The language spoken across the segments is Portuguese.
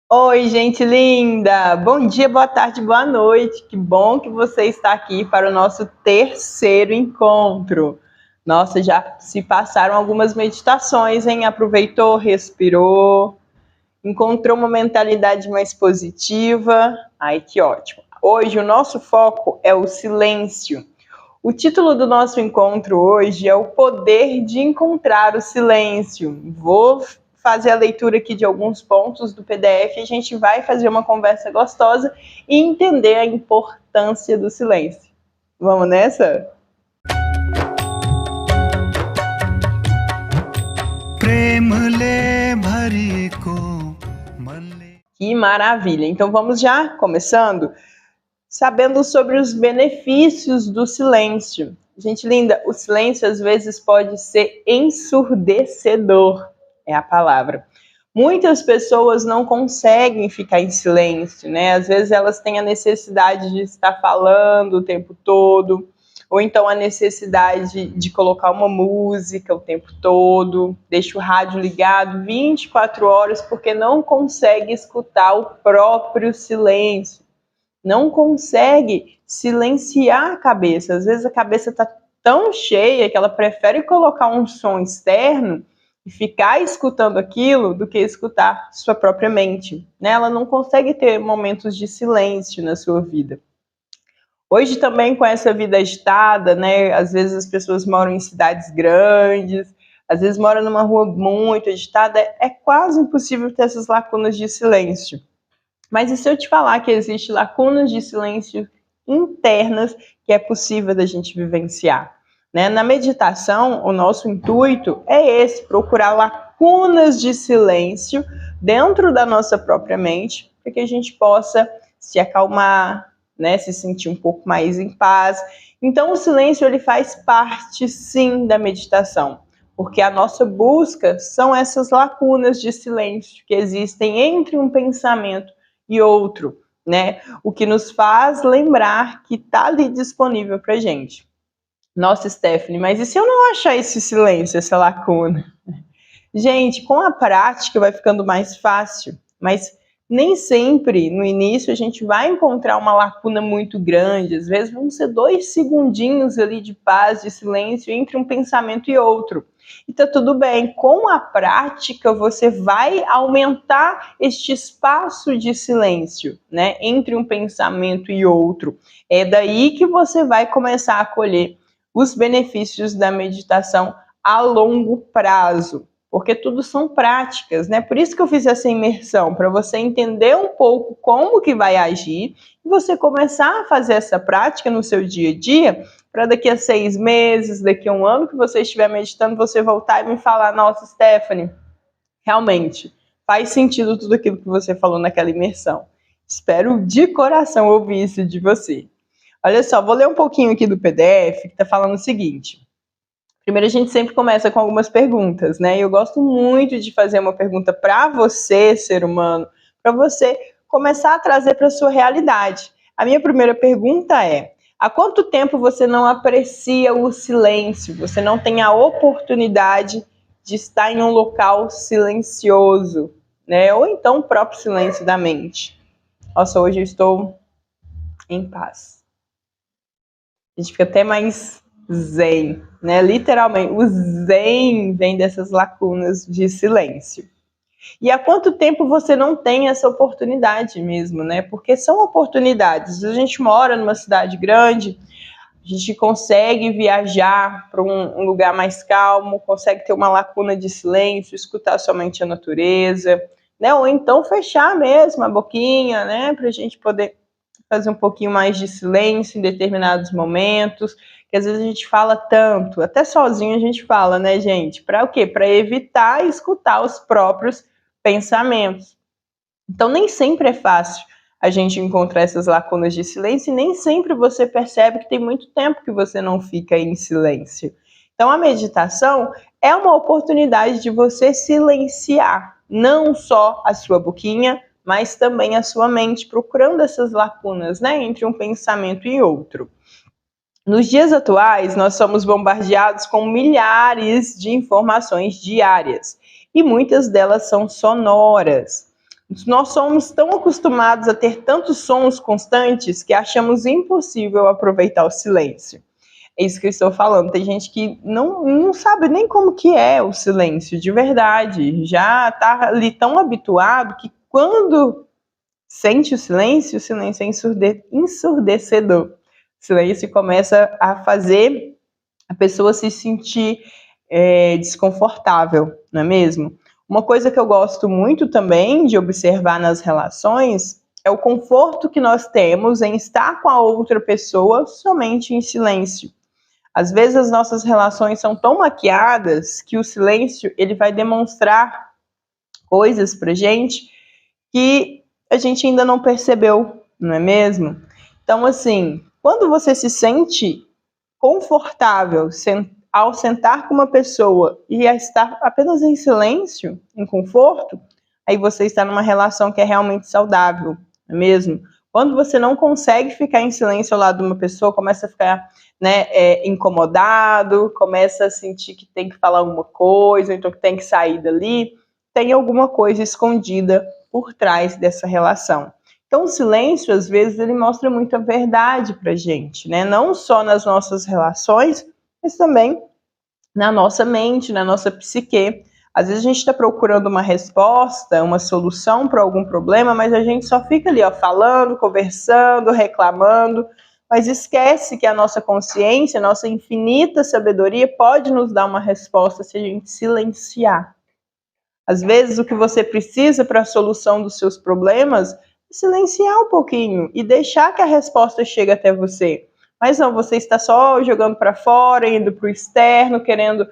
Oi, gente linda! Bom dia, boa tarde, boa noite. Que bom que você está aqui para o nosso terceiro encontro. Nossa, já se passaram algumas meditações, hein? Aproveitou, respirou, encontrou uma mentalidade mais positiva. Ai, que ótimo! Hoje o nosso foco é o silêncio. O título do nosso encontro hoje é o poder de encontrar o silêncio. Vou fazer a leitura aqui de alguns pontos do PDF e a gente vai fazer uma conversa gostosa e entender a importância do silêncio. Vamos nessa? Que maravilha! Então vamos já começando sabendo sobre os benefícios do silêncio. Gente linda, o silêncio às vezes pode ser ensurdecedor, é a palavra. Muitas pessoas não conseguem ficar em silêncio, né? Às vezes elas têm a necessidade de estar falando o tempo todo, ou então a necessidade de colocar uma música o tempo todo, deixa o rádio ligado 24 horas porque não consegue escutar o próprio silêncio. Não consegue silenciar a cabeça. Às vezes a cabeça está tão cheia que ela prefere colocar um som externo e ficar escutando aquilo do que escutar sua própria mente, né? Ela não consegue ter momentos de silêncio na sua vida. Hoje também com essa vida agitada, né? Às vezes as pessoas moram em cidades grandes, às vezes moram numa rua muito agitada, é quase impossível ter essas lacunas de silêncio. Mas e se eu te falar que existe lacunas de silêncio internas que é possível da gente vivenciar? Né? Na meditação, o nosso intuito é esse, procurar lacunas de silêncio dentro da nossa própria mente, para que a gente possa se acalmar, né? Se sentir um pouco mais em paz. Então, o silêncio ele faz parte, sim, da meditação, porque a nossa busca são essas lacunas de silêncio que existem entre um pensamento e outro, né? O que nos faz lembrar que está ali disponível para gente. Nossa, Stephanie, mas e se eu não achar esse silêncio, essa lacuna? Gente, com a prática vai ficando mais fácil, mas nem sempre no início a gente vai encontrar uma lacuna muito grande, às vezes vão ser 2 segundinhos ali de paz, de silêncio entre um pensamento e outro. E tá tudo bem, com a prática você vai aumentar este espaço de silêncio, né, entre um pensamento e outro. É daí que você vai começar a colher os benefícios da meditação a longo prazo. Porque tudo são práticas, né? Por isso que eu fiz essa imersão, para você entender um pouco como que vai agir e você começar a fazer essa prática no seu dia a dia, para daqui a 6 meses, daqui a um ano que você estiver meditando, você voltar e me falar, nossa, Stephanie, realmente faz sentido tudo aquilo que você falou naquela imersão. Espero de coração ouvir isso de você. Olha só, vou ler um pouquinho aqui do PDF que está falando o seguinte. Primeiro, a gente sempre começa com algumas perguntas, né? Eu gosto muito de fazer uma pergunta para você, ser humano, para você começar a trazer para a sua realidade. A minha primeira pergunta é: há quanto tempo você não aprecia o silêncio? Você não tem a oportunidade de estar em um local silencioso, né? Ou então o próprio silêncio da mente. Nossa, hoje eu estou em paz. A gente fica até mais zen, né? Literalmente, o zen vem dessas lacunas de silêncio. E há quanto tempo você não tem essa oportunidade mesmo, né? Porque são oportunidades. A gente mora numa cidade grande, a gente consegue viajar para um lugar mais calmo, consegue ter uma lacuna de silêncio, escutar somente a natureza, né? Ou então fechar mesmo a boquinha, né? Para a gente poder fazer um pouquinho mais de silêncio em determinados momentos, que às vezes a gente fala tanto, até sozinho a gente fala, né, gente? Para o quê? Para evitar escutar os próprios pensamentos. Então, nem sempre é fácil a gente encontrar essas lacunas de silêncio e nem sempre você percebe que tem muito tempo que você não fica em silêncio. Então, a meditação é uma oportunidade de você silenciar não só a sua boquinha, mas também a sua mente, procurando essas lacunas, né, entre um pensamento e outro. Nos dias atuais, nós somos bombardeados com milhares de informações diárias e muitas delas são sonoras. Nós somos tão acostumados a ter tantos sons constantes que achamos impossível aproveitar o silêncio. É isso que eu estou falando. Tem gente que não sabe nem como que é o silêncio de verdade. Já está ali tão habituado que quando sente o silêncio é ensurdecedor. O silêncio começa a fazer a pessoa se sentir desconfortável, não é mesmo? Uma coisa que eu gosto muito também de observar nas relações é o conforto que nós temos em estar com a outra pessoa somente em silêncio. Às vezes as nossas relações são tão maquiadas que o silêncio ele vai demonstrar coisas pra gente que a gente ainda não percebeu, não é mesmo? Então, assim, quando você se sente confortável ao sentar com uma pessoa e a estar apenas em silêncio, em conforto, aí você está numa relação que é realmente saudável, não é mesmo? Quando você não consegue ficar em silêncio ao lado de uma pessoa, começa a ficar incomodado, começa a sentir que tem que falar alguma coisa, então que tem que sair dali, tem alguma coisa escondida por trás dessa relação. Então, o silêncio, às vezes, ele mostra muita verdade pra gente, né? Não só nas nossas relações, mas também na nossa mente, na nossa psique. Às vezes a gente está procurando uma resposta, uma solução para algum problema, mas a gente só fica ali, falando, conversando, reclamando, mas esquece que a nossa consciência, a nossa infinita sabedoria pode nos dar uma resposta se a gente silenciar. Às vezes o que você precisa para a solução dos seus problemas é silenciar um pouquinho e deixar que a resposta chegue até você. Mas não, você está só jogando para fora, indo para o externo, querendo,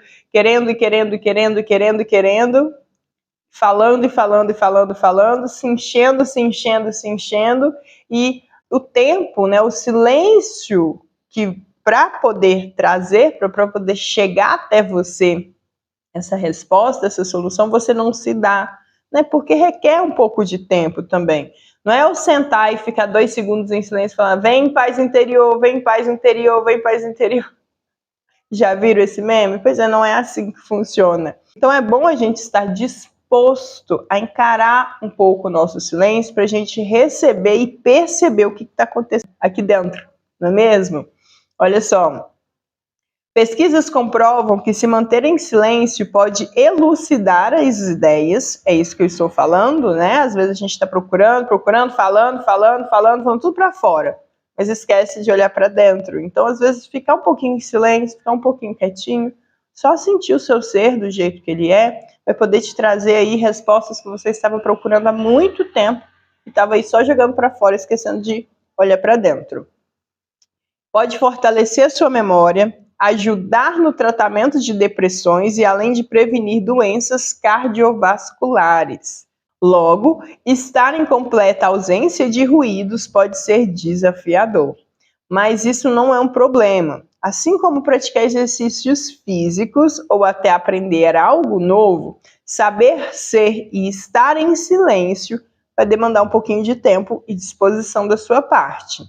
falando, se enchendo, e o tempo, né, o silêncio que para poder trazer, para poder chegar até você essa resposta, essa solução, você não se dá, né? Porque requer um pouco de tempo também. Não é eu sentar e ficar 2 segundos em silêncio e falar, vem paz interior, vem paz interior, vem paz interior. Já viram esse meme? Pois é, não é assim que funciona. Então é bom a gente estar disposto a encarar um pouco o nosso silêncio para a gente receber e perceber o que está acontecendo aqui dentro, não é mesmo? Olha só, pesquisas comprovam que se manter em silêncio pode elucidar as ideias, é isso que eu estou falando, né? Às vezes a gente está procurando, falando tudo para fora, mas esquece de olhar para dentro. Então, às vezes, ficar um pouquinho em silêncio, ficar um pouquinho quietinho, só sentir o seu ser do jeito que ele é, vai poder te trazer aí respostas que você estava procurando há muito tempo e estava aí só jogando para fora, esquecendo de olhar para dentro. Pode fortalecer a sua memória, ajudar no tratamento de depressões e além de prevenir doenças cardiovasculares. Logo, estar em completa ausência de ruídos pode ser desafiador, mas isso não é um problema. Assim como praticar exercícios físicos ou até aprender algo novo, saber ser e estar em silêncio vai demandar um pouquinho de tempo e disposição da sua parte.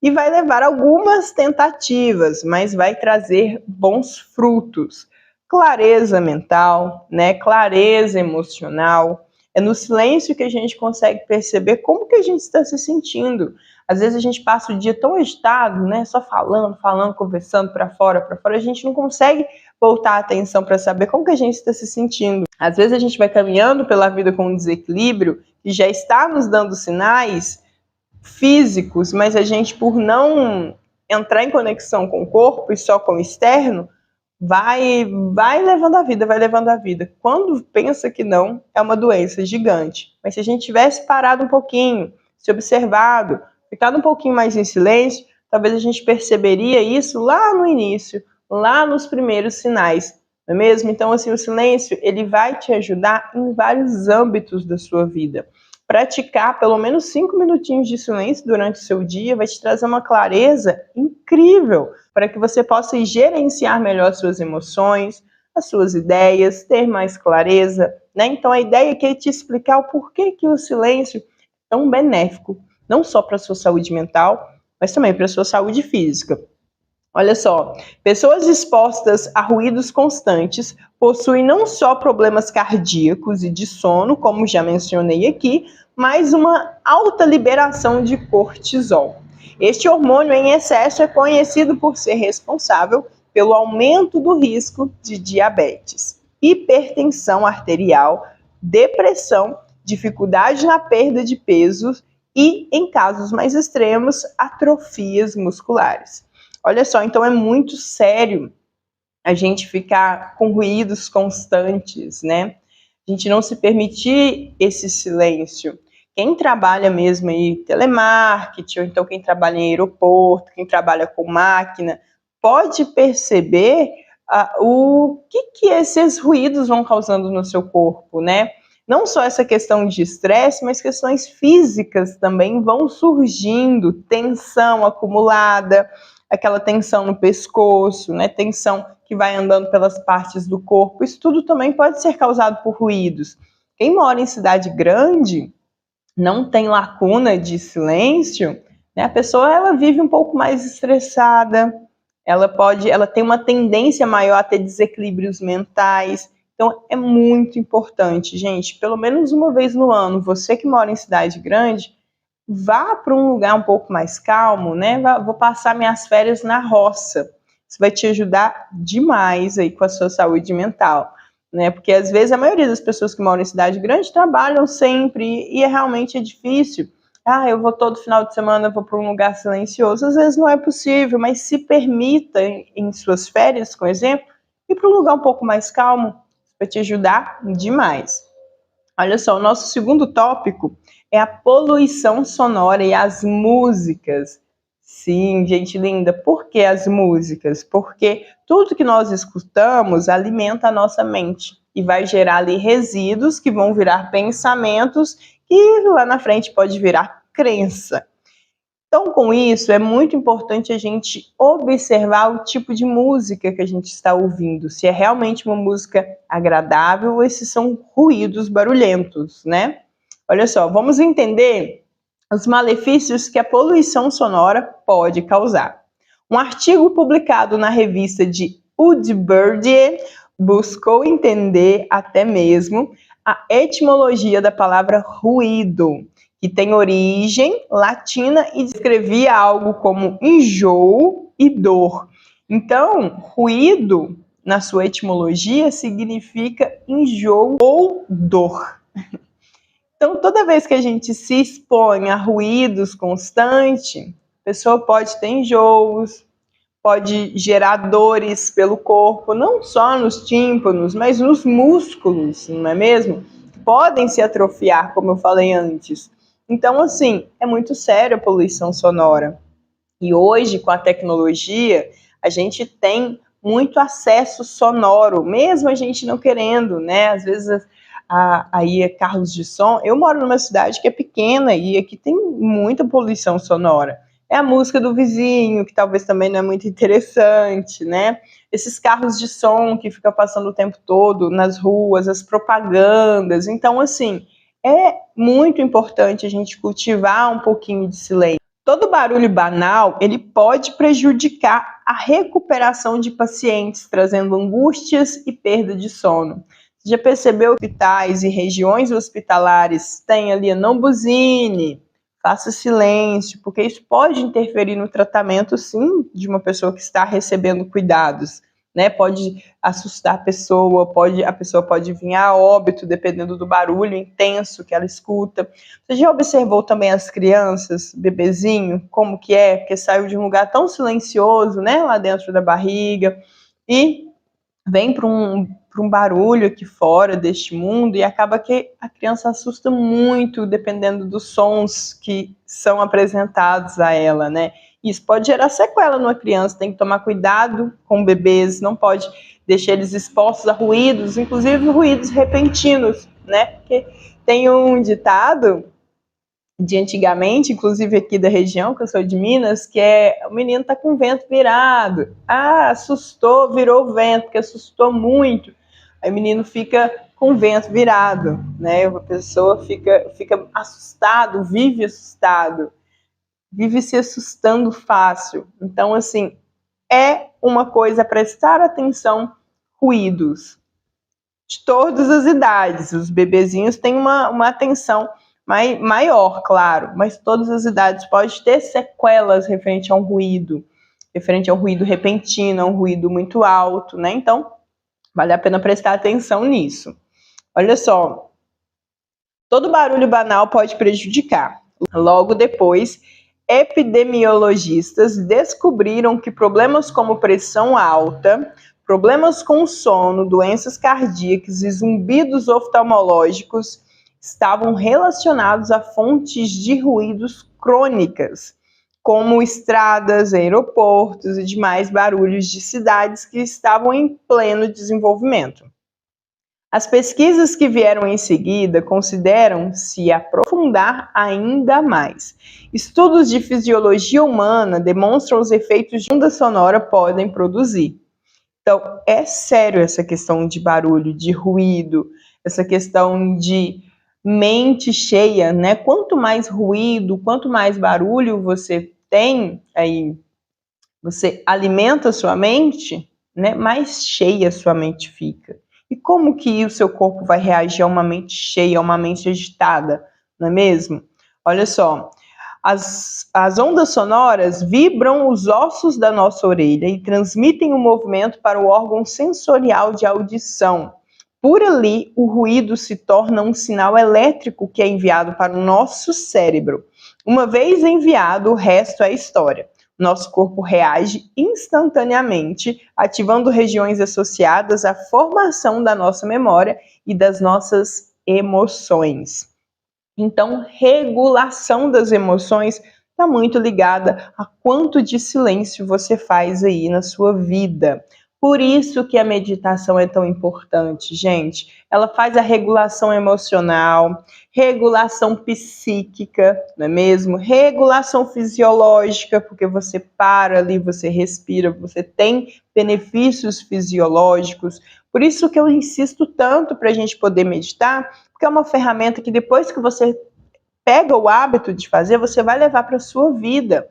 E vai levar algumas tentativas, mas vai trazer bons frutos. Clareza mental, né? Clareza emocional. É no silêncio que a gente consegue perceber como que a gente está se sentindo. Às vezes a gente passa o dia tão agitado, né? Só falando, conversando para fora, a gente não consegue voltar a atenção para saber como que a gente está se sentindo. Às vezes a gente vai caminhando pela vida com um desequilíbrio e já está nos dando sinais físicos, mas a gente, por não entrar em conexão com o corpo e só com o externo, vai levando a vida. Quando pensa que não, é uma doença gigante. Mas se a gente tivesse parado um pouquinho, se observado, ficado um pouquinho mais em silêncio, talvez a gente perceberia isso lá no início, lá nos primeiros sinais, não é mesmo? Então, assim, o silêncio, ele vai te ajudar em vários âmbitos da sua vida. Praticar pelo menos 5 minutinhos de silêncio durante o seu dia vai te trazer uma clareza incrível para que você possa gerenciar melhor as suas emoções, as suas ideias, ter mais clareza, né? Então a ideia aqui é te explicar o porquê que o silêncio é tão benéfico, não só para a sua saúde mental, mas também para a sua saúde física. Olha só, pessoas expostas a ruídos constantes possuem não só problemas cardíacos e de sono, como já mencionei aqui, mas uma alta liberação de cortisol. Este hormônio em excesso é conhecido por ser responsável pelo aumento do risco de diabetes, hipertensão arterial, depressão, dificuldade na perda de peso e, em casos mais extremos, atrofias musculares. Olha só, então é muito sério a gente ficar com ruídos constantes, né? A gente não se permitir esse silêncio. Quem trabalha mesmo aí telemarketing, ou então quem trabalha em aeroporto, quem trabalha com máquina, pode perceber o que esses ruídos vão causando no seu corpo, né? Não só essa questão de estresse, mas questões físicas também vão surgindo, tensão acumulada, aquela tensão no pescoço, né? Tensão que vai andando pelas partes do corpo. Isso tudo também pode ser causado por ruídos. Quem mora em cidade grande não tem lacuna de silêncio, né? A pessoa ela vive um pouco mais estressada, ela tem uma tendência maior a ter desequilíbrios mentais. Então é muito importante, gente, pelo menos uma vez no ano, você que mora em cidade grande, vá para um lugar um pouco mais calmo, né? Vou passar minhas férias na roça. Isso vai te ajudar demais aí com a sua saúde mental, né? Porque às vezes a maioria das pessoas que moram em cidade grande trabalham sempre e realmente é difícil. Ah, eu vou todo final de semana, vou para um lugar silencioso. Às vezes não é possível, mas se permita em suas férias, por exemplo, ir para um lugar um pouco mais calmo. Isso vai te ajudar demais. Olha só, o nosso segundo tópico é a poluição sonora e as músicas. Sim, gente linda, por que as músicas? Porque tudo que nós escutamos alimenta a nossa mente e vai gerar ali resíduos que vão virar pensamentos e lá na frente pode virar crença. Então, com isso, é muito importante a gente observar o tipo de música que a gente está ouvindo, se é realmente uma música agradável ou se são ruídos barulhentos, né? Olha só, vamos entender os malefícios que a poluição sonora pode causar. Um artigo publicado na revista de Woodbury buscou entender até mesmo a etimologia da palavra ruído, que tem origem latina e descrevia algo como enjoo e dor. Então, ruído, na sua etimologia, significa enjoo ou dor. Então, toda vez que a gente se expõe a ruídos constantes, a pessoa pode ter enjoos, pode gerar dores pelo corpo, não só nos tímpanos, mas nos músculos, não é mesmo? Podem se atrofiar, como eu falei antes. Então, assim, é muito sério a poluição sonora. E hoje, com a tecnologia, a gente tem muito acesso sonoro, mesmo a gente não querendo, né? Às vezes aí é carros de som. Eu moro numa cidade que é pequena e aqui tem muita poluição sonora. É a música do vizinho, que talvez também não é muito interessante, né? Esses carros de som que ficam passando o tempo todo nas ruas, as propagandas. Então, assim, é muito importante a gente cultivar um pouquinho de silêncio. Todo barulho banal, ele pode prejudicar a recuperação de pacientes, trazendo angústias e perda de sono. Já percebeu que hospitais e regiões hospitalares têm ali a não buzine, faça silêncio, porque isso pode interferir no tratamento, sim, de uma pessoa que está recebendo cuidados, né? Pode assustar a pessoa pode vir a óbito, dependendo do barulho intenso que ela escuta. Você já observou também as crianças, bebezinho, como que é? Porque saiu de um lugar tão silencioso, né, lá dentro da barriga, e vem para um barulho aqui fora deste mundo e acaba que a criança assusta muito dependendo dos sons que são apresentados a ela, né? Isso pode gerar sequela numa criança, tem que tomar cuidado com bebês, não pode deixar eles expostos a ruídos, inclusive ruídos repentinos, né? Porque tem um ditado de antigamente, inclusive aqui da região, que eu sou de Minas, que é o menino tá com o vento virado. Ah, assustou, virou o vento, porque assustou muito. Aí o menino fica com o vento virado, né? A pessoa fica assustado, vive se assustando fácil. Então, assim, é uma coisa a prestar atenção, ruídos. De todas as idades, os bebezinhos têm uma atenção maior, claro, mas todas as idades pode ter sequelas referente a um ruído repentino, a um ruído muito alto, né? Então, vale a pena prestar atenção nisso. Olha só, todo barulho banal pode prejudicar. Logo depois, epidemiologistas descobriram que problemas como pressão alta, problemas com sono, doenças cardíacas e zumbidos oftalmológicos estavam relacionados a fontes de ruídos crônicas, como estradas, aeroportos e demais barulhos de cidades que estavam em pleno desenvolvimento. As pesquisas que vieram em seguida consideram se aprofundar ainda mais. Estudos de fisiologia humana demonstram os efeitos que a onda sonora podem produzir. Então, é sério essa questão de barulho, de ruído, essa questão de mente cheia, né? Quanto mais ruído, quanto mais barulho você tem, aí você alimenta a sua mente, né? Mais cheia a sua mente fica. E como que o seu corpo vai reagir a uma mente cheia, a uma mente agitada, não é mesmo? Olha só, as ondas sonoras vibram os ossos da nossa orelha e transmitem o movimento para o órgão sensorial de audição. Por ali, o ruído se torna um sinal elétrico que é enviado para o nosso cérebro. Uma vez enviado, o resto é história. Nosso corpo reage instantaneamente, ativando regiões associadas à formação da nossa memória e das nossas emoções. Então, regulação das emoções está muito ligada a quanto de silêncio você faz aí na sua vida. Por isso que a meditação é tão importante, gente. Ela faz a regulação emocional, regulação psíquica, não é mesmo? Regulação fisiológica, porque você para ali, você respira, você tem benefícios fisiológicos. Por isso que eu insisto tanto para a gente poder meditar, porque é uma ferramenta que depois que você pega o hábito de fazer, você vai levar para a sua vida.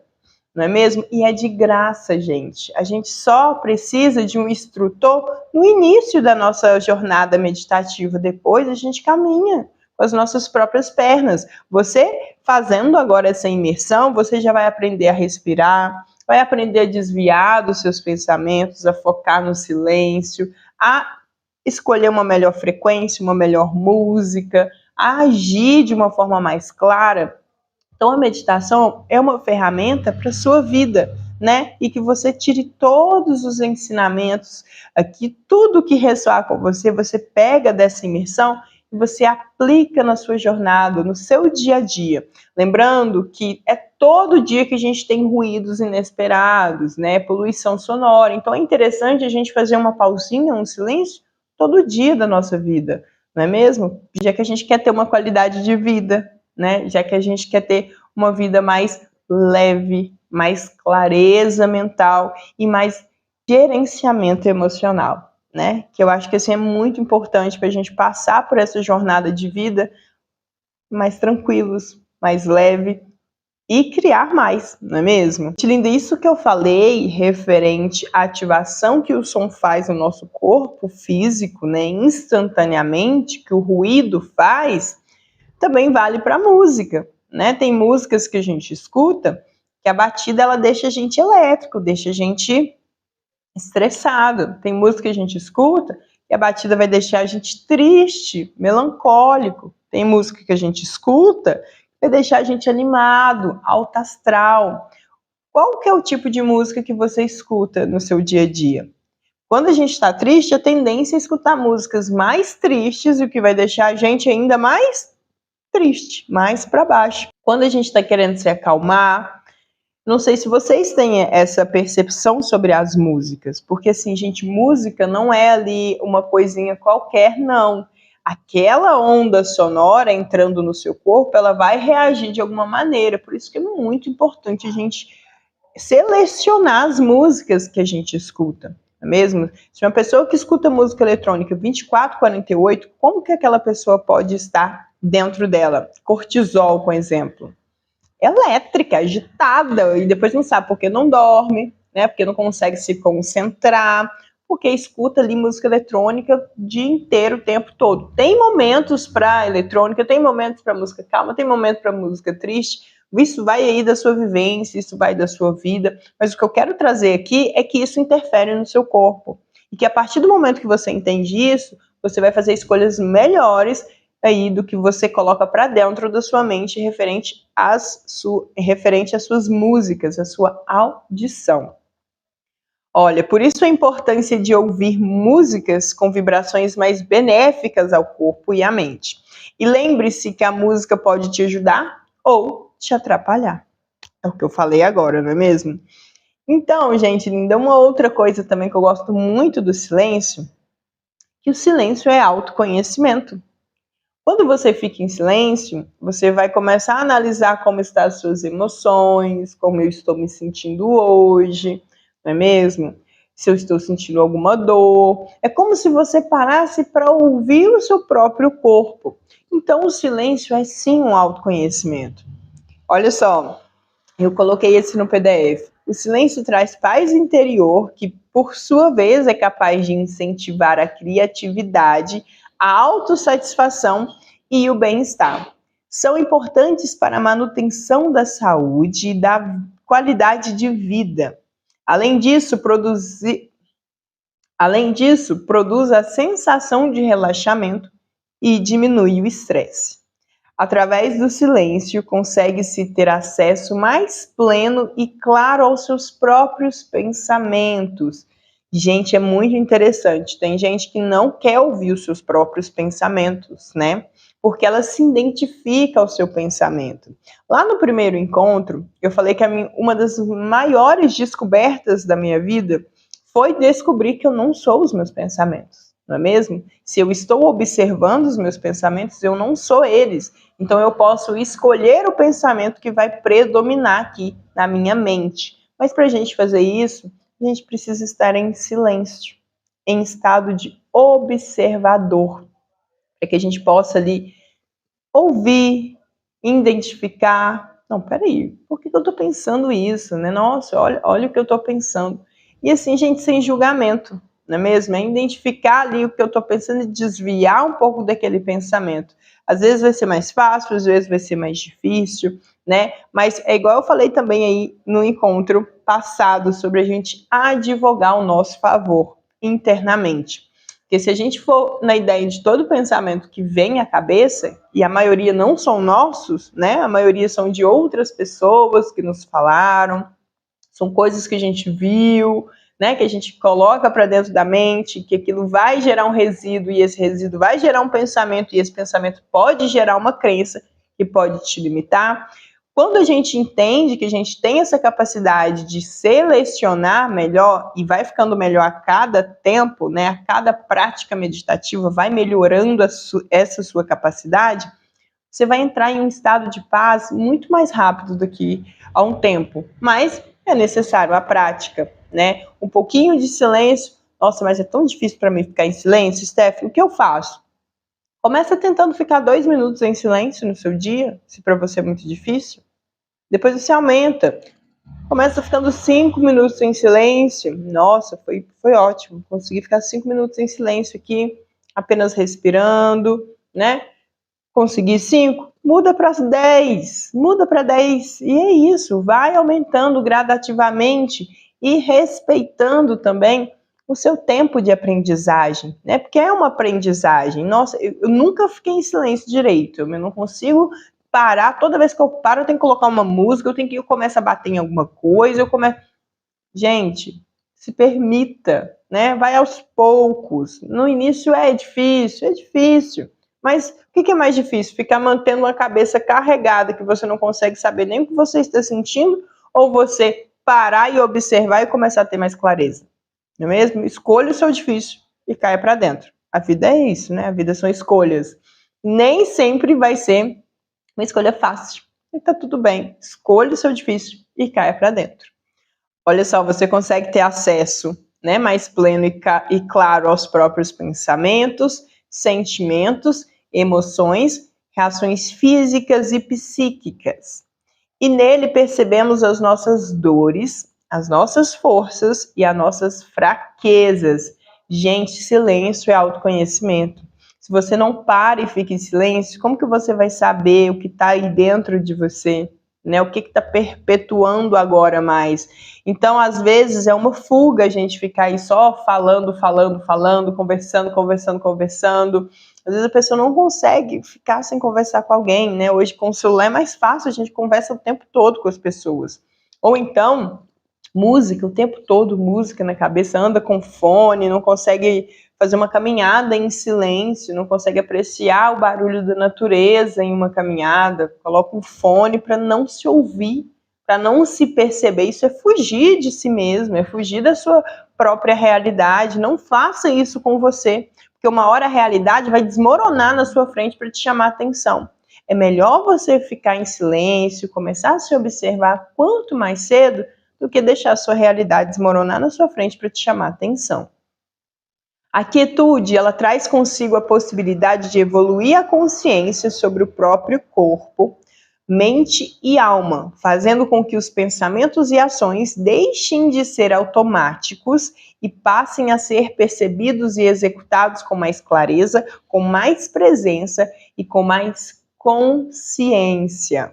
Não é mesmo? E é de graça, gente. A gente só precisa de um instrutor no início da nossa jornada meditativa. Depois a gente caminha com as nossas próprias pernas. Você fazendo agora essa imersão, você já vai aprender a respirar, vai aprender a desviar dos seus pensamentos, a focar no silêncio, a escolher uma melhor frequência, uma melhor música, a agir de uma forma mais clara. Então, a meditação é uma ferramenta para a sua vida, né? E que você tire todos os ensinamentos aqui, tudo que ressoar com você, você pega dessa imersão e você aplica na sua jornada, no seu dia a dia. Lembrando que é todo dia que a gente tem ruídos inesperados, né? Poluição sonora. Então, é interessante a gente fazer uma pausinha, um silêncio, todo dia da nossa vida, não é mesmo? Já que a gente quer ter uma qualidade de vida, né? Já que a gente quer ter uma vida mais leve, mais clareza mental e mais gerenciamento emocional, né? Que eu acho que assim é muito importante para a gente passar por essa jornada de vida mais tranquilos, mais leve e criar mais, não é mesmo? Linda, isso que eu falei referente à ativação que o som faz no nosso corpo físico, né? Instantaneamente, que o ruído faz, também vale para a música, né? Tem músicas que a gente escuta que a batida ela deixa a gente elétrico, deixa a gente estressado. Tem música que a gente escuta que a batida vai deixar a gente triste, melancólico. Tem música que a gente escuta que vai deixar a gente animado, alto astral. Qual que é o tipo de música que você escuta no seu dia a dia? Quando a gente está triste, a tendência é escutar músicas mais tristes, o que vai deixar a gente ainda mais triste, mais para baixo. Quando a gente está querendo se acalmar, não sei se vocês têm essa percepção sobre as músicas, porque assim, gente, música não é ali uma coisinha qualquer, não. Aquela onda sonora entrando no seu corpo, ela vai reagir de alguma maneira, por isso que é muito importante a gente selecionar as músicas que a gente escuta. Não é mesmo? Se uma pessoa que escuta música eletrônica 24/48, como que aquela pessoa pode estar dentro dela? Cortisol, por exemplo. Elétrica, agitada, e depois não sabe porque não dorme, né? Porque não consegue se concentrar, porque escuta ali música eletrônica o dia inteiro, o tempo todo. Tem momentos para eletrônica, tem momentos para música calma, tem momentos para música triste. Isso vai aí da sua vivência, isso vai da sua vida. Mas o que eu quero trazer aqui é que isso interfere no seu corpo. E que a partir do momento que você entende isso, você vai fazer escolhas melhores aí do que você coloca para dentro da sua mente referente às suas músicas, à sua audição. Olha, por isso a importância de ouvir músicas com vibrações mais benéficas ao corpo e à mente. E lembre-se que a música pode te ajudar ou te atrapalhar. É o que eu falei agora, não é mesmo? Então, gente linda, uma outra coisa também que eu gosto muito do silêncio, que o silêncio é autoconhecimento. Quando você fica em silêncio, você vai começar a analisar como estão as suas emoções, como eu estou me sentindo hoje, não é mesmo? Se eu estou sentindo alguma dor. É como se você parasse para ouvir o seu próprio corpo. Então, o silêncio é sim um autoconhecimento. Olha só, eu coloquei esse no PDF. O silêncio traz paz interior, que por sua vez é capaz de incentivar a criatividade, a autossatisfação e o bem-estar. São importantes para a manutenção da saúde e da qualidade de vida. Além disso, produz a sensação de relaxamento e diminui o estresse. Através do silêncio, consegue-se ter acesso mais pleno e claro aos seus próprios pensamentos. Gente, é muito interessante. Tem gente que não quer ouvir os seus próprios pensamentos, né? Porque ela se identifica ao seu pensamento. Lá no primeiro encontro, eu falei que uma das maiores descobertas da minha vida foi descobrir que eu não sou os meus pensamentos, não é mesmo? Se eu estou observando os meus pensamentos, eu não sou eles. Então eu posso escolher o pensamento que vai predominar aqui na minha mente. Mas para a gente fazer isso, a gente precisa estar em silêncio, em estado de observador, para que a gente possa ali ouvir, identificar. Não, peraí, por que eu estou pensando isso, né? Nossa, olha o que eu estou pensando. E assim, gente, sem julgamento, não é mesmo? É identificar ali o que eu estou pensando e desviar um pouco daquele pensamento. Às vezes vai ser mais fácil, às vezes vai ser mais difícil, né? Mas é igual eu falei também aí no encontro passado sobre a gente advogar ao nosso favor internamente. Porque se a gente for na ideia de todo pensamento que vem à cabeça, e a maioria não são nossos, né? A maioria são de outras pessoas que nos falaram, são coisas que a gente viu, né? Que a gente coloca para dentro da mente, que aquilo vai gerar um resíduo, e esse resíduo vai gerar um pensamento, e esse pensamento pode gerar uma crença que pode te limitar. Quando a gente entende que a gente tem essa capacidade de selecionar melhor e vai ficando melhor a cada tempo, né, a cada prática meditativa vai melhorando essa sua capacidade, você vai entrar em um estado de paz muito mais rápido do que há um tempo. Mas é necessário a prática, né? Um pouquinho de silêncio. Nossa, mas é tão difícil para mim ficar em silêncio, Steph. O que eu faço? Começa tentando ficar 2 minutos em silêncio no seu dia, se para você é muito difícil. Depois você aumenta. Começa ficando 5 minutos em silêncio. Nossa, foi ótimo. Consegui ficar 5 minutos em silêncio aqui, apenas respirando, né? Consegui 5, muda para 10. Muda para 10. E é isso, vai aumentando gradativamente e respeitando também o seu tempo de aprendizagem, né? Porque é uma aprendizagem. Nossa, eu nunca fiquei em silêncio direito. Eu não consigo parar. Toda vez que eu paro, eu tenho que colocar uma música, eu começo a bater em alguma coisa, Gente, se permita, né? Vai aos poucos. No início é difícil. Mas o que é mais difícil? Ficar mantendo uma cabeça carregada que você não consegue saber nem o que você está sentindo, ou você parar e observar e começar a ter mais clareza? Não é mesmo? Escolha o seu difícil e caia para dentro. A vida é isso, né? A vida são escolhas. Nem sempre vai ser uma escolha fácil. E tá tudo bem. Escolha o seu difícil e caia para dentro. Olha só, você consegue ter acesso, né, mais pleno e claro aos próprios pensamentos, sentimentos, emoções, reações físicas e psíquicas. E nele percebemos as nossas dores, as nossas forças e as nossas fraquezas. Gente, silêncio é autoconhecimento. Se você não para e fica em silêncio, como que você vai saber o que está aí dentro de você? Né? O que está perpetuando agora mais? Então, às vezes, é uma fuga a gente ficar aí só falando, conversando. Às vezes a pessoa não consegue ficar sem conversar com alguém, né? Hoje, com o celular é mais fácil, a gente conversa o tempo todo com as pessoas. Ou então, música, o tempo todo, música na cabeça, anda com fone, não consegue fazer uma caminhada em silêncio, não consegue apreciar o barulho da natureza em uma caminhada, coloca um fone para não se ouvir, para não se perceber. Isso é fugir de si mesmo, é fugir da sua própria realidade. Não faça isso com você, porque uma hora a realidade vai desmoronar na sua frente para te chamar a atenção. É melhor você ficar em silêncio, começar a se observar quanto mais cedo, do que deixar a sua realidade desmoronar na sua frente para te chamar a atenção. A quietude, ela traz consigo a possibilidade de evoluir a consciência sobre o próprio corpo, mente e alma, fazendo com que os pensamentos e ações deixem de ser automáticos e passem a ser percebidos e executados com mais clareza, com mais presença e com mais consciência.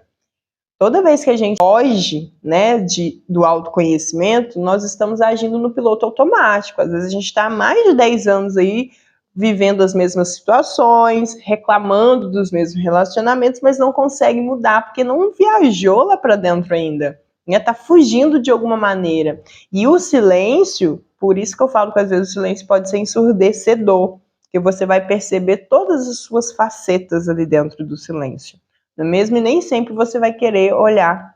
Toda vez que a gente foge, né, do autoconhecimento, nós estamos agindo no piloto automático. Às vezes a gente está há mais de 10 anos aí vivendo as mesmas situações, reclamando dos mesmos relacionamentos, mas não consegue mudar porque não viajou lá para dentro ainda. Está fugindo de alguma maneira. E o silêncio, por isso que eu falo que às vezes o silêncio pode ser ensurdecedor, porque você vai perceber todas as suas facetas ali dentro do silêncio. Não é mesmo? E nem sempre você vai querer olhar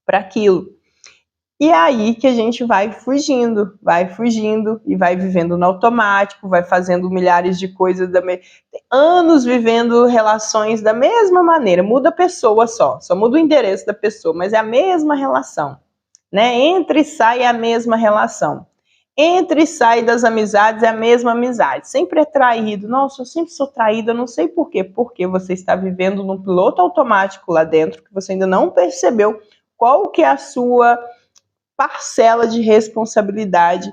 para aquilo. E é aí que a gente vai fugindo e vai vivendo no automático, vai fazendo milhares de coisas, anos vivendo relações da mesma maneira, muda a pessoa só muda o endereço da pessoa, mas é a mesma relação, né? Entra e sai é a mesma relação. Entra e sai das amizades é a mesma amizade. Sempre é traído. Nossa, eu sempre sou traída, eu não sei por quê. Porque você está vivendo num piloto automático lá dentro, que você ainda não percebeu qual que é a sua parcela de responsabilidade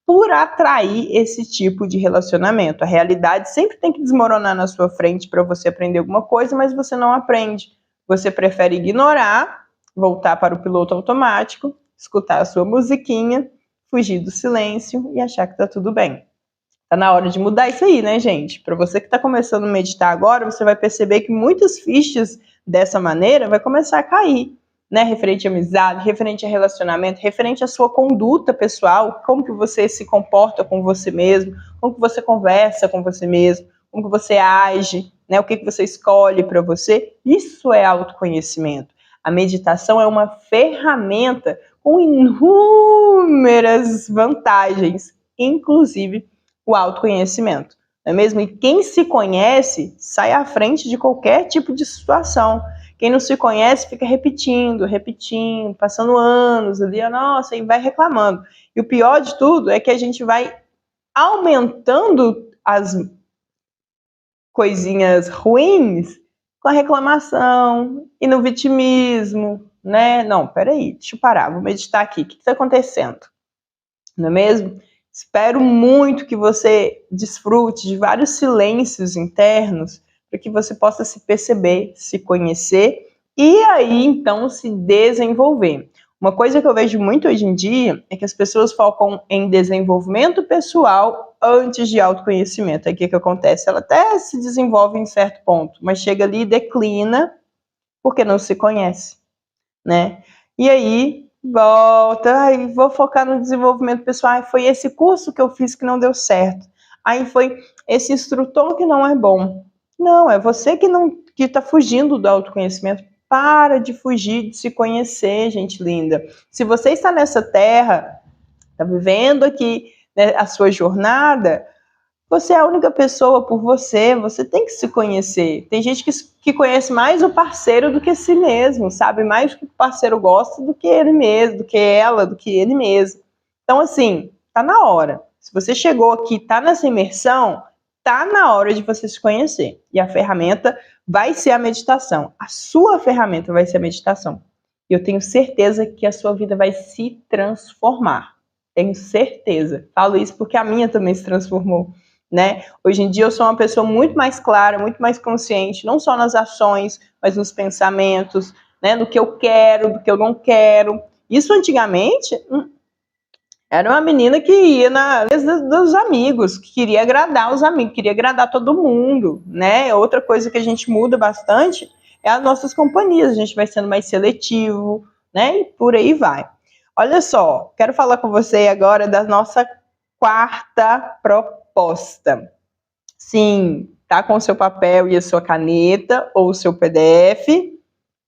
por atrair esse tipo de relacionamento. A realidade sempre tem que desmoronar na sua frente para você aprender alguma coisa, mas você não aprende. Você prefere ignorar, voltar para o piloto automático, escutar a sua musiquinha, fugir do silêncio e achar que tá tudo bem. Tá na hora de mudar isso aí, né, gente? Para você que tá começando a meditar agora, você vai perceber que muitas fichas dessa maneira vai começar a cair, né? Referente à amizade, referente a relacionamento, referente à sua conduta pessoal, como que você se comporta com você mesmo, como que você conversa com você mesmo, como que você age, né? O que que você escolhe para você. Isso é autoconhecimento. A meditação é uma ferramenta com inúmeras vantagens, inclusive o autoconhecimento, não é mesmo? E quem se conhece sai à frente de qualquer tipo de situação. Quem não se conhece fica repetindo, passando anos ali, nossa, e vai reclamando. E o pior de tudo é que a gente vai aumentando as coisinhas ruins com a reclamação e no vitimismo, né? Não, peraí, deixa eu parar, vou meditar aqui. O que está acontecendo? Não é mesmo? Espero muito que você desfrute de vários silêncios internos para que você possa se perceber, se conhecer e aí, então, se desenvolver. Uma coisa que eu vejo muito hoje em dia é que as pessoas focam em desenvolvimento pessoal antes de autoconhecimento. Aí o que acontece? Ela até se desenvolve em certo ponto, mas chega ali e declina porque não se conhece, né? E aí volta, aí vou focar no desenvolvimento pessoal. Aí foi esse curso que eu fiz que não deu certo. Aí foi esse instrutor que não é bom. Não, é você que está fugindo do autoconhecimento. Para de fugir de se conhecer, gente linda. Se você está nessa terra, está vivendo aqui, né, a sua jornada, você é a única pessoa por você, você tem que se conhecer. Tem gente que conhece mais o parceiro do que si mesmo, sabe mais o que o parceiro gosta do que ele mesmo, do que ela, do que ele mesmo. Então, assim, tá na hora. Se você chegou aqui, tá nessa imersão, tá na hora de você se conhecer. E a ferramenta vai ser a meditação. A sua ferramenta vai ser a meditação. E eu tenho certeza que a sua vida vai se transformar. Tenho certeza. Falo isso porque a minha também se transformou, né? Hoje em dia eu sou uma pessoa muito mais clara, muito mais consciente, não só nas ações, mas nos pensamentos, né? Do que eu quero, do que eu não quero. Isso antigamente era uma menina que ia na mesa dos amigos, que queria agradar os amigos, queria agradar todo mundo, né? Outra coisa que a gente muda bastante é as nossas companhias, a gente vai sendo mais seletivo, né? E por aí vai. Olha só, quero falar com você agora da nossa quarta proposta. Sim, tá com o seu papel e a sua caneta ou o seu PDF?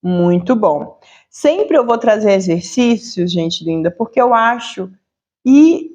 Muito bom. Sempre eu vou trazer exercícios, gente linda, porque eu acho e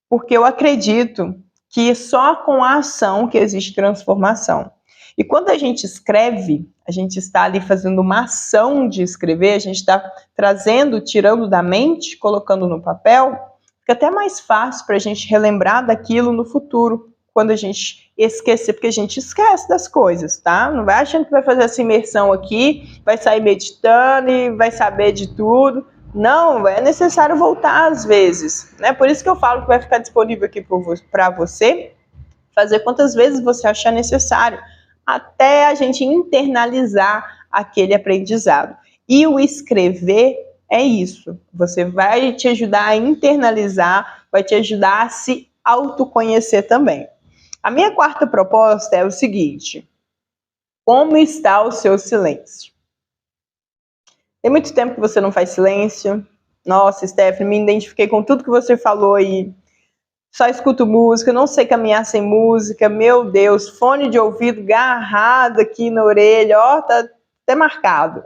porque eu acredito que só com a ação que existe transformação. E quando a gente escreve, a gente está ali fazendo uma ação de escrever, a gente está trazendo, tirando da mente, colocando no papel, fica até mais fácil para a gente relembrar daquilo no futuro, quando a gente esquecer, porque a gente esquece das coisas, tá? Não vai achando que vai fazer essa imersão aqui, vai sair meditando e vai saber de tudo. Não, é necessário voltar às vezes, né? Por isso que eu falo que vai ficar disponível aqui para você fazer quantas vezes você achar necessário, até a gente internalizar aquele aprendizado. E o escrever é isso. Você vai te ajudar a internalizar, vai te ajudar a se autoconhecer também. A minha quarta proposta é o seguinte: como está o seu silêncio? Tem muito tempo que você não faz silêncio. Nossa, Stephanie, me identifiquei com tudo que você falou aí. Só escuto música, não sei caminhar sem música. Meu Deus, fone de ouvido agarrado aqui na orelha, ó, tá até marcado.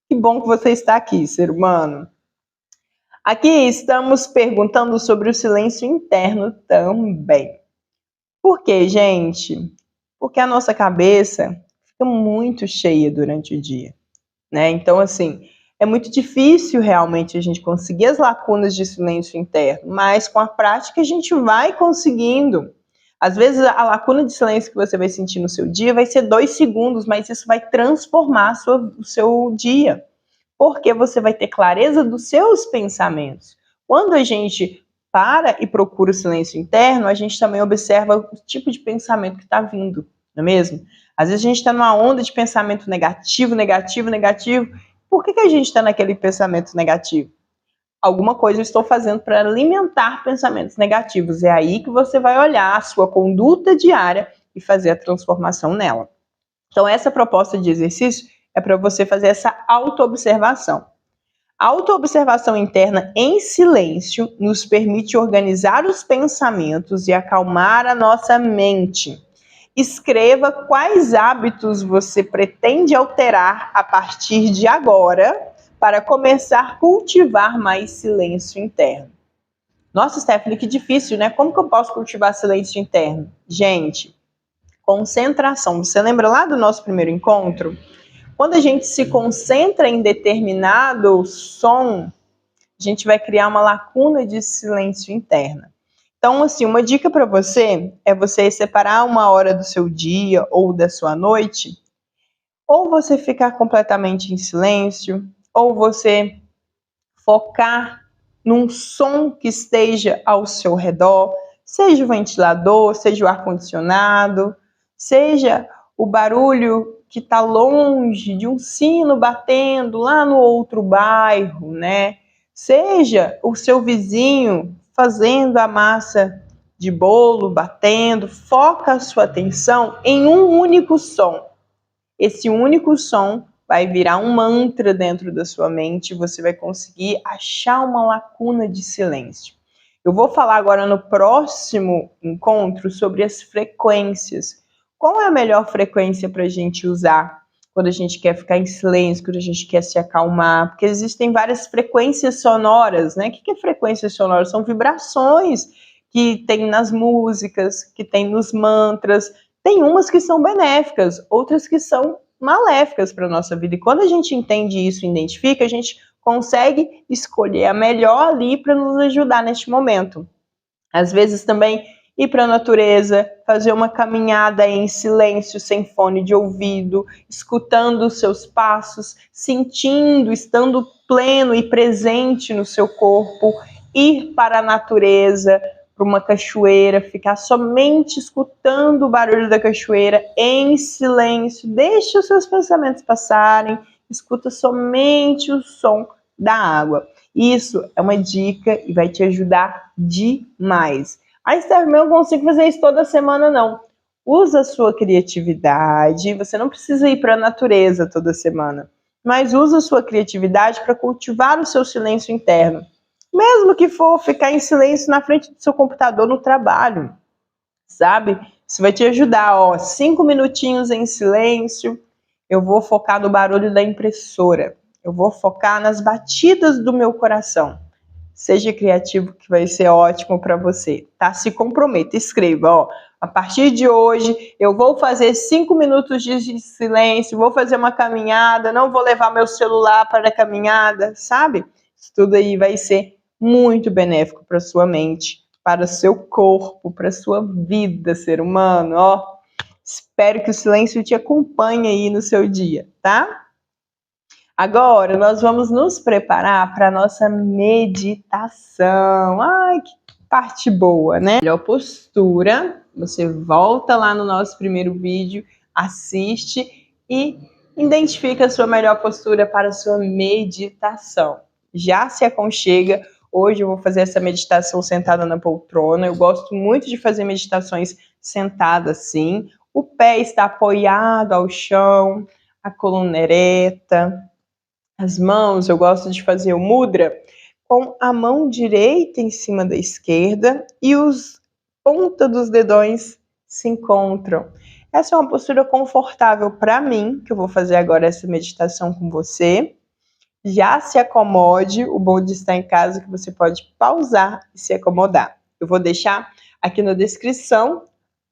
Que bom que você está aqui, ser humano. Aqui estamos perguntando sobre o silêncio interno também. Por quê, gente? Porque a nossa cabeça fica muito cheia durante o dia, né? Então, assim, é muito difícil realmente a gente conseguir as lacunas de silêncio interno, mas com a prática a gente vai conseguindo. Às vezes a lacuna de silêncio que você vai sentir no seu dia vai ser 2 segundos, mas isso vai transformar o seu dia, porque você vai ter clareza dos seus pensamentos. Quando a gente para e procura o silêncio interno, a gente também observa o tipo de pensamento que está vindo, não é mesmo? Às vezes a gente está numa onda de pensamento negativo, negativo, negativo. Por que a gente está naquele pensamento negativo? Alguma coisa eu estou fazendo para alimentar pensamentos negativos. É aí que você vai olhar a sua conduta diária e fazer a transformação nela. Então, essa proposta de exercício é para você fazer essa autoobservação. A autoobservação interna em silêncio nos permite organizar os pensamentos e acalmar a nossa mente. Escreva quais hábitos você pretende alterar a partir de agora para começar a cultivar mais silêncio interno. Nossa, Stephanie, que difícil, né? Como que eu posso cultivar silêncio interno? Gente, concentração. Você lembra lá do nosso primeiro encontro? Quando a gente se concentra em determinado som, a gente vai criar uma lacuna de silêncio interna. Então, assim, uma dica para você é você separar uma hora do seu dia ou da sua noite, ou você ficar completamente em silêncio, ou você focar num som que esteja ao seu redor, seja o ventilador, seja o ar-condicionado, seja o barulho que está longe de um sino batendo lá no outro bairro, né? Seja o seu vizinho fazendo a massa de bolo, batendo, foca a sua atenção em um único som. Esse único som vai virar um mantra dentro da sua mente e você vai conseguir achar uma lacuna de silêncio. Eu vou falar agora no próximo encontro sobre as frequências. Qual é a melhor frequência para a gente usar quando a gente quer ficar em silêncio, quando a gente quer se acalmar? Porque existem várias frequências sonoras, né? O que é frequência sonora? São vibrações que tem nas músicas, que tem nos mantras. Tem umas que são benéficas, outras que são maléficas para a nossa vida. E quando a gente entende isso e identifica, a gente consegue escolher a melhor ali para nos ajudar neste momento. Às vezes também ir para a natureza, fazer uma caminhada em silêncio, sem fone de ouvido, escutando os seus passos, sentindo, estando pleno e presente no seu corpo, ir para a natureza, para uma cachoeira, ficar somente escutando o barulho da cachoeira em silêncio, deixe os seus pensamentos passarem, escuta somente o som da água. Isso é uma dica e vai te ajudar demais. Esther, eu não consigo fazer isso toda semana, não. Usa a sua criatividade, você não precisa ir para a natureza toda semana, mas usa a sua criatividade para cultivar o seu silêncio interno. Mesmo que for ficar em silêncio na frente do seu computador no trabalho, sabe? Isso vai te ajudar, 5 minutinhos em silêncio, eu vou focar no barulho da impressora, eu vou focar nas batidas do meu coração. Seja criativo que vai ser ótimo para você, tá? Se comprometa, escreva, a partir de hoje eu vou fazer 5 minutos de silêncio, vou fazer uma caminhada, não vou levar meu celular para a caminhada, sabe? Isso tudo aí vai ser muito benéfico para sua mente, para o seu corpo, para a sua vida, ser humano, Espero que o silêncio te acompanhe aí no seu dia, tá? Agora, nós vamos nos preparar para a nossa meditação. Ai, que parte boa, né? Melhor postura, você volta lá no nosso primeiro vídeo, assiste e identifica a sua melhor postura para a sua meditação. Já se aconchega. Hoje eu vou fazer essa meditação sentada na poltrona. Eu gosto muito de fazer meditações sentada assim. O pé está apoiado ao chão, a coluna ereta. As mãos, eu gosto de fazer o mudra com a mão direita em cima da esquerda e os pontas dos dedões se encontram. Essa é uma postura confortável para mim, que eu vou fazer agora essa meditação com você. Já se acomode, o bom de estar em casa é que você pode pausar e se acomodar. Eu vou deixar aqui na descrição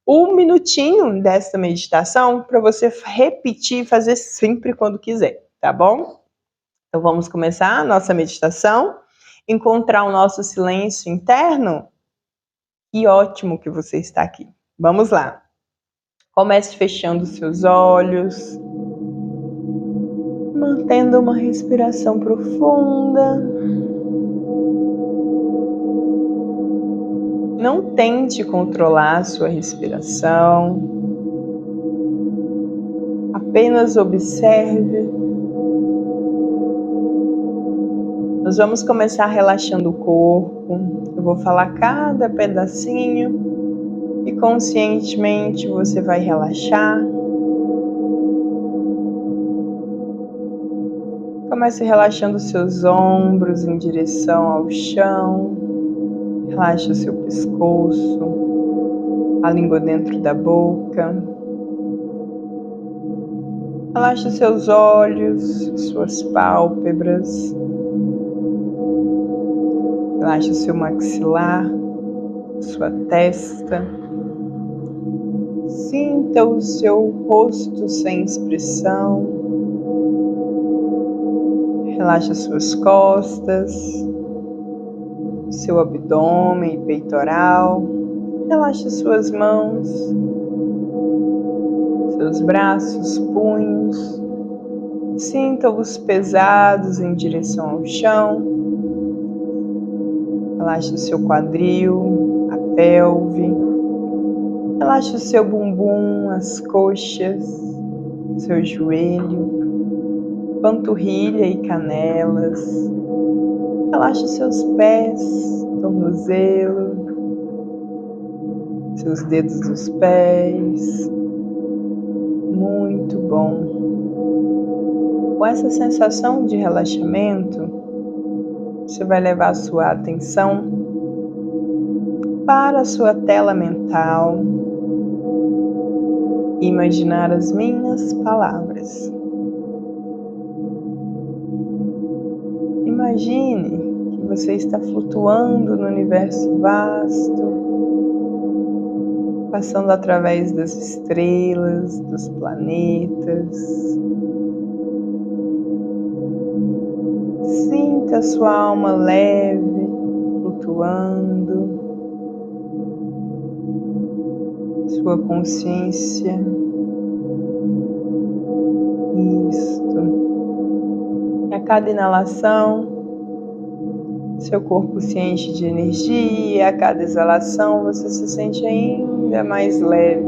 1 minutinho dessa meditação para você repetir e fazer sempre quando quiser, tá bom? Então vamos começar a nossa meditação, encontrar o nosso silêncio interno. Que ótimo que você está aqui. Vamos lá. Comece fechando seus olhos, mantendo uma respiração profunda. Não tente controlar a sua respiração. Apenas observe. Nós vamos começar relaxando o corpo. Eu vou falar cada pedacinho e conscientemente você vai relaxar. Comece relaxando seus ombros em direção ao chão. Relaxe o seu pescoço, a língua dentro da boca. Relaxe seus olhos, suas pálpebras. Relaxe o seu maxilar, sua testa. Sinta o seu rosto sem expressão. Relaxe as suas costas, seu abdômen e peitoral. Relaxe suas mãos, seus braços, punhos. Sinta-os pesados em direção ao chão. Relaxe o seu quadril, a pelve. Relaxe o seu bumbum, as coxas, seu joelho, panturrilha e canelas. Relaxe seus pés, tornozelo, seus dedos dos pés. Muito bom. Com essa sensação de relaxamento, você vai levar a sua atenção para a sua tela mental e imaginar as minhas palavras. Imagine que você está flutuando no universo vasto, passando através das estrelas, dos planetas. Sinta a sua alma leve, flutuando. sua consciência. Isto. A cada inalação, seu corpo se enche de energia, a cada exalação você se sente ainda mais leve.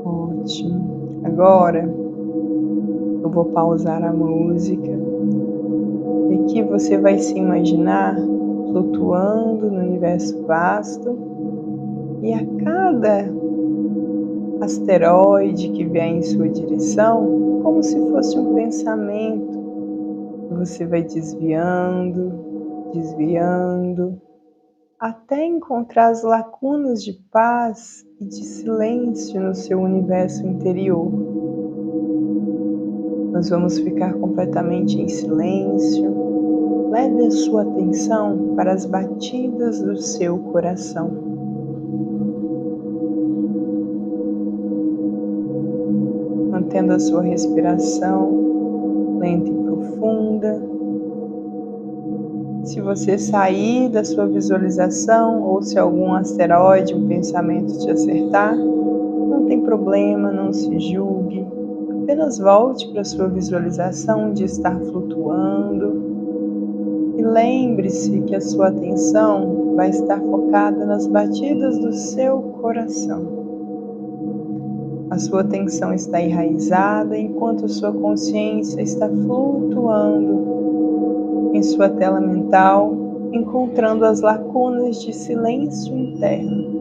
Ótimo. Agora eu vou pausar a música e aqui você vai se imaginar flutuando no universo vasto e a cada asteroide que vier em sua direção, como se fosse um pensamento, você vai desviando, desviando, até encontrar as lacunas de paz e de silêncio no seu universo interior. Nós vamos ficar completamente em silêncio. Leve a sua atenção para as batidas do seu coração. Mantendo a sua respiração lenta e profunda. Se você sair da sua visualização ou se algum asteroide, um pensamento te acertar, não tem problema, não se julgue. Apenas volte para a sua visualização de estar flutuando e lembre-se que a sua atenção vai estar focada nas batidas do seu coração. A sua atenção está enraizada enquanto a sua consciência está flutuando em sua tela mental, encontrando as lacunas de silêncio interno.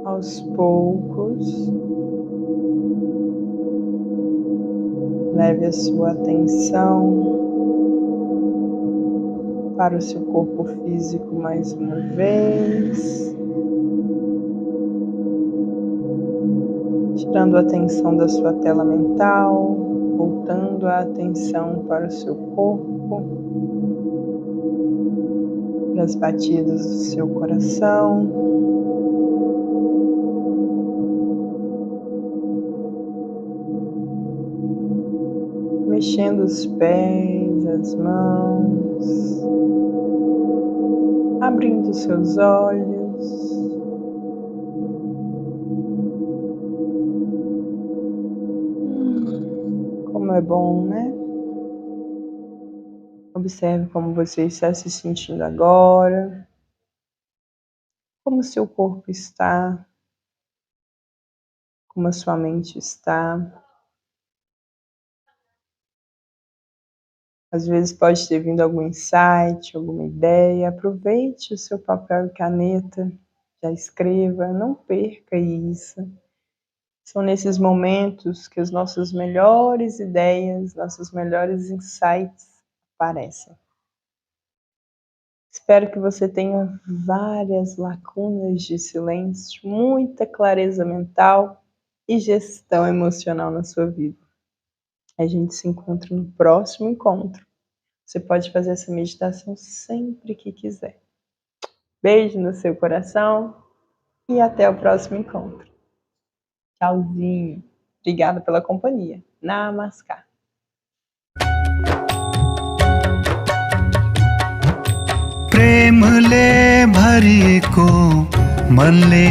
Aos poucos, leve a sua atenção para o seu corpo físico mais uma vez, tirando a atenção da sua tela mental, voltando a atenção para o seu corpo, para as batidas do seu coração. Mexendo os pés, as mãos, abrindo seus olhos. Como é bom, né? Observe como você está se sentindo agora, como seu corpo está, como a sua mente está. Às vezes pode ter vindo algum insight, alguma ideia. Aproveite o seu papel e caneta, já escreva, não perca isso. São nesses momentos que as nossas melhores ideias, nossos melhores insights aparecem. Espero que você tenha várias lacunas de silêncio, muita clareza mental e gestão emocional na sua vida. A gente se encontra no próximo encontro. Você pode fazer essa meditação sempre que quiser. Beijo no seu coração e até o próximo encontro. Tchauzinho. Obrigada pela companhia. Namaskar. प्रेमले भरिएको मनले